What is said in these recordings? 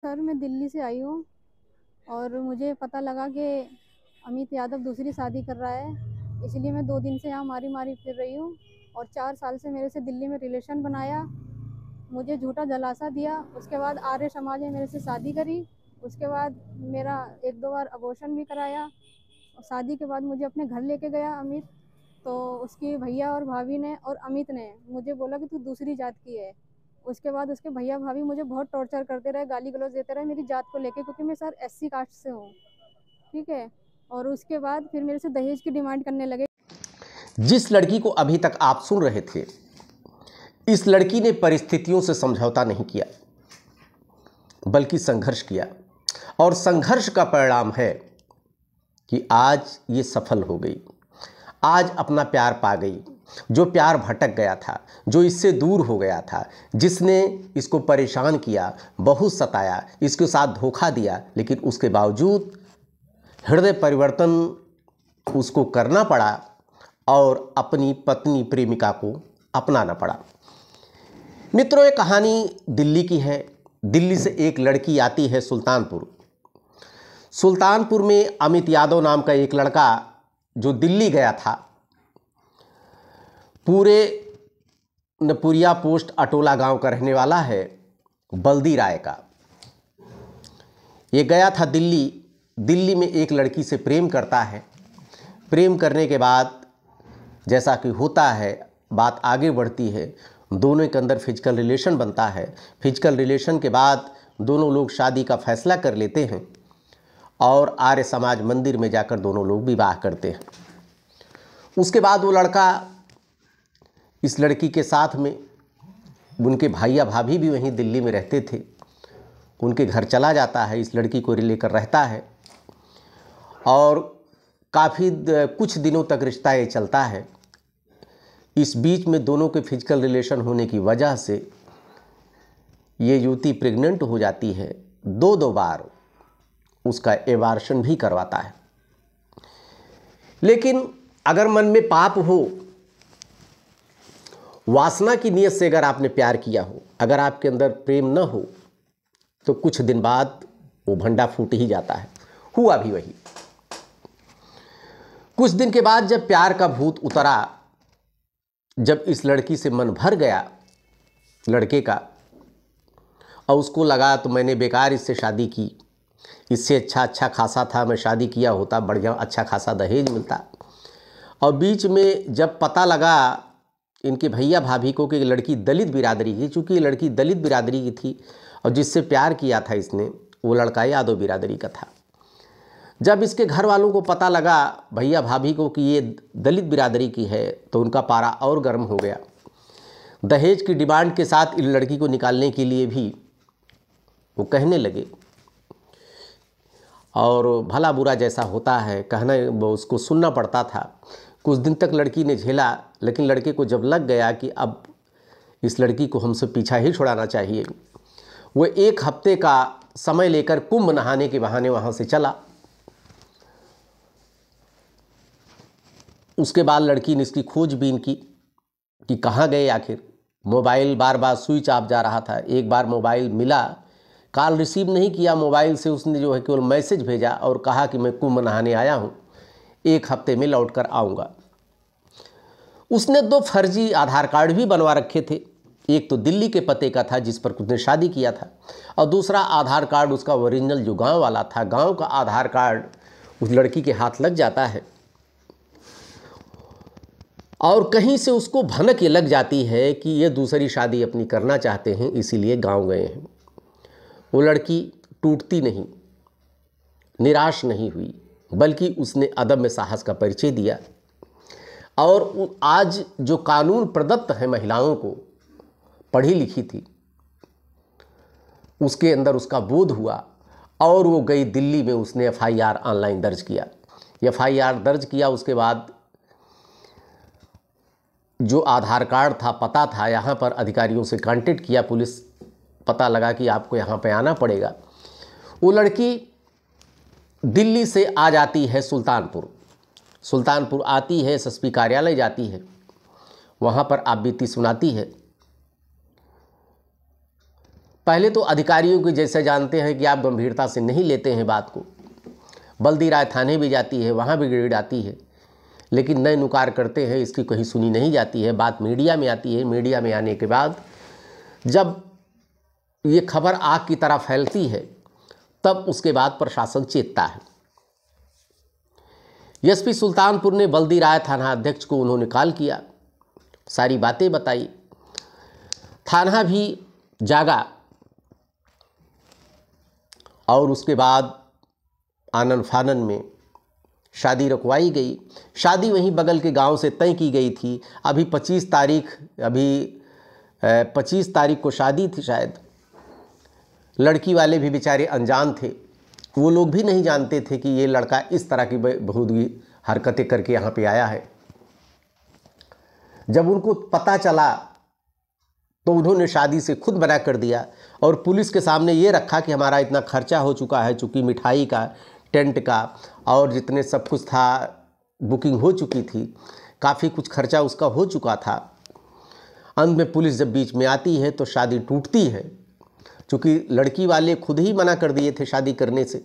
Sir मैं दिल्ली से आई हूँ और मुझे पता लगा कि अमित यादव दूसरी शादी कर रहा है। इसलिए मैं 2 दिन से यहाँ मारी मारी फिर रही हूँ। और 4 साल से मेरे से दिल्ली में रिलेशन बनाया, मुझे झूठा दिलासा दिया। उसके बाद आर्य समाज ने मेरे से शादी करी। उसके बाद मेरा 1-2 बार अबॉर्शन भी कराया। और शादी के बाद मुझे अपने घर लेके गया अमित। तो उसकी भैया और भाभी ने और अमित ने मुझे बोला कि तू दूसरी जात की है। उसके बाद उसके भैया भाभी मुझे बहुत टॉर्चर करते रहे, गाली गलौज देते रहे मेरी जात को लेके, क्योंकि मैं सर एससी कास्ट से हूँ। ठीक है। और उसके बाद फिर मेरे से दहेज की डिमांड करने लगे। जिस लड़की को अभी तक आप सुन रहे थे, इस लड़की ने परिस्थितियों से समझौता नहीं किया बल्कि संघर्ष किया, और संघर्ष का परिणाम है कि आज ये सफल हो गई। आज अपना प्यार पा गई। जो प्यार भटक गया था, जो इससे दूर हो गया था, जिसने इसको परेशान किया, बहुत सताया, इसके साथ धोखा दिया, लेकिन उसके बावजूद हृदय परिवर्तन उसको करना पड़ा और अपनी पत्नी प्रेमिका को अपनाना पड़ा। मित्रों, ये कहानी दिल्ली की है। दिल्ली से एक लड़की आती है सुल्तानपुर। सुल्तानपुर में अमित यादव नाम का एक लड़का जो दिल्ली गया था, पूरे नपुरिया पोस्ट अटोला गांव का रहने वाला है, बल्दी राय का। ये गया था दिल्ली। दिल्ली में एक लड़की से प्रेम करता है। प्रेम करने के बाद जैसा कि होता है, बात आगे बढ़ती है, दोनों के अंदर फिजिकल रिलेशन बनता है। फिजिकल रिलेशन के बाद दोनों लोग शादी का फैसला कर लेते हैं और आर्य समाज मंदिर में जाकर दोनों लोग विवाह करते हैं। उसके बाद वो लड़का इस लड़की के साथ में, उनके भैया भाभी भी वहीं दिल्ली में रहते थे, उनके घर चला जाता है, इस लड़की को लेकर रहता है और काफ़ी कुछ दिनों तक रिश्ता ये चलता है। इस बीच में दोनों के फिजिकल रिलेशन होने की वजह से ये युवती प्रेग्नेंट हो जाती है। 2 बार उसका एबार्शन भी करवाता है। लेकिन अगर मन में पाप हो, वासना की नीयत से अगर आपने प्यार किया हो, अगर आपके अंदर प्रेम न हो, तो कुछ दिन बाद वो भंडा फूट ही जाता है। हुआ भी वही। कुछ दिन के बाद जब प्यार का भूत उतरा, जब इस लड़की से मन भर गया लड़के का, और उसको लगा तो मैंने बेकार इससे शादी की, इससे अच्छा खासा था मैं शादी किया होता, बढ़िया अच्छा खासा दहेज मिलता। और बीच में जब पता लगा इनके भैया भाभी को कि लड़की दलित बिरादरी की, चूँकि ये लड़की दलित बिरादरी की थी और जिससे प्यार किया था इसने, वो लड़का यादव बिरादरी का था। जब इसके घर वालों को पता लगा, भैया भाभी को, कि ये दलित बिरादरी की है, तो उनका पारा और गर्म हो गया। दहेज की डिमांड के साथ इन लड़की को निकालने के लिए भी वो कहने लगे, और भला बुरा जैसा होता है, कहना उसको सुनना पड़ता था। कुछ दिन तक लड़की ने झेला, लेकिन लड़के को जब लग गया कि अब इस लड़की को हमसे पीछा ही छुड़ाना चाहिए, वो 1 हफ्ते का समय लेकर कुंभ नहाने के बहाने वहाँ से चला। उसके बाद लड़की ने इसकी खोजबीन की कि कहाँ गए आखिर। मोबाइल बार बार स्विच ऑफ जा रहा था। एक बार मोबाइल मिला, कॉल रिसीव नहीं किया मोबाइल से, उसने जो है केवल मैसेज भेजा और कहा कि मैं कुंभ नहाने आया हूँ, 1 हफ्ते में लौट कर आऊँगा। उसने 2 फर्जी आधार कार्ड भी बनवा रखे थे। एक तो दिल्ली के पते का था जिस पर उसने शादी किया था, और दूसरा आधार कार्ड उसका ओरिजिनल जो गांव वाला था। गांव का आधार कार्ड उस लड़की के हाथ लग जाता है और कहीं से उसको भनक ये लग जाती है कि ये दूसरी शादी अपनी करना चाहते हैं, इसीलिए गांव गए हैं। वो लड़की टूटती नहीं, निराश नहीं हुई, बल्कि उसने अदम्य साहस का परिचय दिया। और आज जो कानून प्रदत्त है महिलाओं को, पढ़ी लिखी थी, उसके अंदर उसका बोध हुआ और वो गई दिल्ली में। उसने एफआईआर ऑनलाइन दर्ज किया। एफआईआर दर्ज किया, उसके बाद जो आधार कार्ड था, पता था, यहाँ पर अधिकारियों से कांटेक्ट किया पुलिस, पता लगा कि आपको यहाँ पे आना पड़ेगा। वो लड़की दिल्ली से आ जाती है सुल्तानपुर। सुल्तानपुर आती है, एसएसपी कार्यालय जाती है, वहाँ पर आप बीती सुनाती है। पहले तो अधिकारियों के जैसे जानते हैं कि आप गंभीरता से नहीं लेते हैं बात को। बल्दी राय थाने भी जाती है, वहाँ भी ग्रेड आती है, लेकिन नए नुकार करते हैं, इसकी कहीं सुनी नहीं जाती है। बात मीडिया में आती है, मीडिया में आने के बाद जब ये खबर आग की तरह फैलती है तब उसके बाद प्रशासन चेतता है। एसपी सुल्तानपुर ने बल्दी राय थाना अध्यक्ष को उन्होंने कॉल किया, सारी बातें बताई, थाना भी जागा और उसके बाद आनन फानन में शादी रखवाई गई। शादी वहीं बगल के गांव से तय की गई थी। अभी 25 तारीख को शादी थी शायद। लड़की वाले भी बेचारे अनजान थे, वो लोग भी नहीं जानते थे कि ये लड़का इस तरह की बहुदगी हरकतें करके यहाँ पे आया है। जब उनको पता चला तो उन्होंने शादी से खुद मना कर दिया और पुलिस के सामने ये रखा कि हमारा इतना खर्चा हो चुका है, चूँकि मिठाई का, टेंट का और जितने सब कुछ था, बुकिंग हो चुकी थी, काफ़ी कुछ खर्चा उसका हो चुका था। अंत में पुलिस जब बीच में आती है तो शादी टूटती है, चूँकि लड़की वाले खुद ही मना कर दिए थे शादी करने से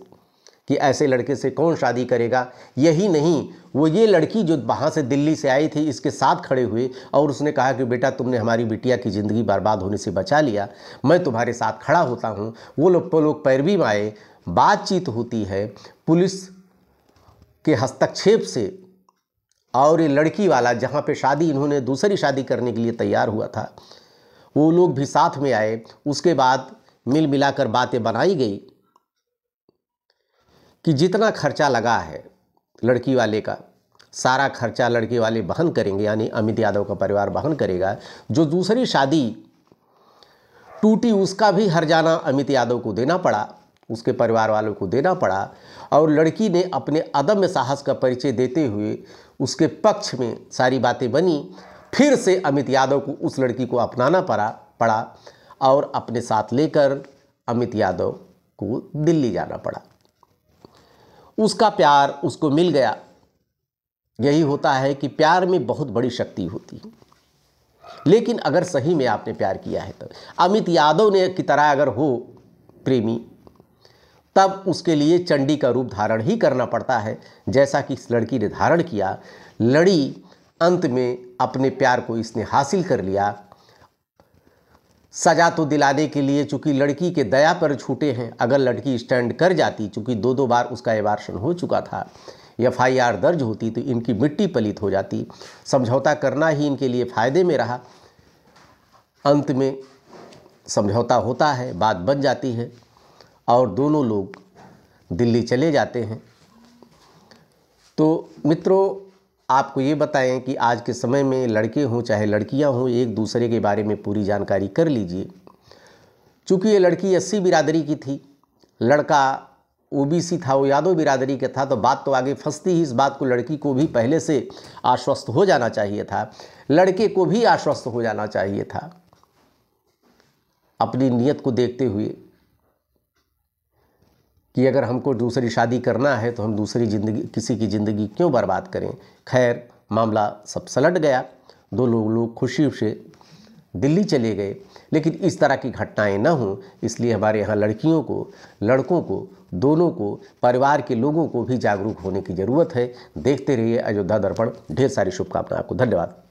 कि ऐसे लड़के से कौन शादी करेगा। यही नहीं, वो ये लड़की जो वहाँ से दिल्ली से आई थी इसके साथ खड़े हुए और उसने कहा कि बेटा तुमने हमारी बिटिया की ज़िंदगी बर्बाद होने से बचा लिया, मैं तुम्हारे साथ खड़ा होता हूँ। वो लोग पैरवी में आए, बातचीत होती है पुलिस के हस्तक्षेप से और ये लड़की वाला जहाँ पे शादी इन्होंने दूसरी शादी करने के लिए तैयार हुआ था वो लोग भी साथ में आए। उसके बाद मिल मिलाकर बातें बनाई गई कि जितना खर्चा लगा है लड़की वाले का, सारा खर्चा लड़के वाले वहन करेंगे, यानी अमित यादव का परिवार वहन करेगा। जो दूसरी शादी टूटी उसका भी हर्जाना अमित यादव को देना पड़ा, उसके परिवार वालों को देना पड़ा। और लड़की ने अपने अदम्य साहस का परिचय देते हुए उसके पक्ष में सारी बातें बनी। फिर से अमित यादव को उस लड़की को अपनाना पड़ा और अपने साथ लेकर अमित यादव को दिल्ली जाना पड़ा। उसका प्यार उसको मिल गया। यही होता है कि प्यार में बहुत बड़ी शक्ति होती है, लेकिन अगर सही में आपने प्यार किया है तो अमित यादव ने की तरह अगर हो प्रेमी, तब उसके लिए चंडी का रूप धारण ही करना पड़ता है, जैसा कि इस लड़की ने धारण किया। लड़ी, अंत में अपने प्यार को इसने हासिल कर लिया। सजा तो दिलाने के लिए, चूंकि लड़की के दया पर छूटे हैं, अगर लड़की स्टैंड कर जाती, चूंकि 2 बार उसका एबार्शन हो चुका था, FIR दर्ज होती तो इनकी मिट्टी पलीत हो जाती। समझौता करना ही इनके लिए फ़ायदे में रहा। अंत में समझौता होता है, बात बन जाती है और दोनों लोग दिल्ली चले जाते हैं। तो मित्रों, आपको ये बताएं कि आज के समय में लड़के हों चाहे लड़कियां हों, एक दूसरे के बारे में पूरी जानकारी कर लीजिए। चूँकि ये लड़की SC बिरादरी की थी, लड़का OBC था, वो यादव बिरादरी का था, तो बात तो आगे फंसती ही। इस बात को लड़की को भी पहले से आश्वस्त हो जाना चाहिए था, लड़के को भी आश्वस्त हो जाना चाहिए था अपनी नीयत को देखते हुए कि अगर हमको दूसरी शादी करना है तो हम दूसरी ज़िंदगी, किसी की ज़िंदगी क्यों बर्बाद करें। खैर, मामला सब सलट गया, 2 लोग खुशी से दिल्ली चले गए। लेकिन इस तरह की घटनाएं न हों, इसलिए हमारे यहाँ लड़कियों को, लड़कों को, दोनों को, परिवार के लोगों को भी जागरूक होने की ज़रूरत है। देखते रहिए अयोध्या दर्पण। ढेर सारी शुभकामनाएं आपको। धन्यवाद।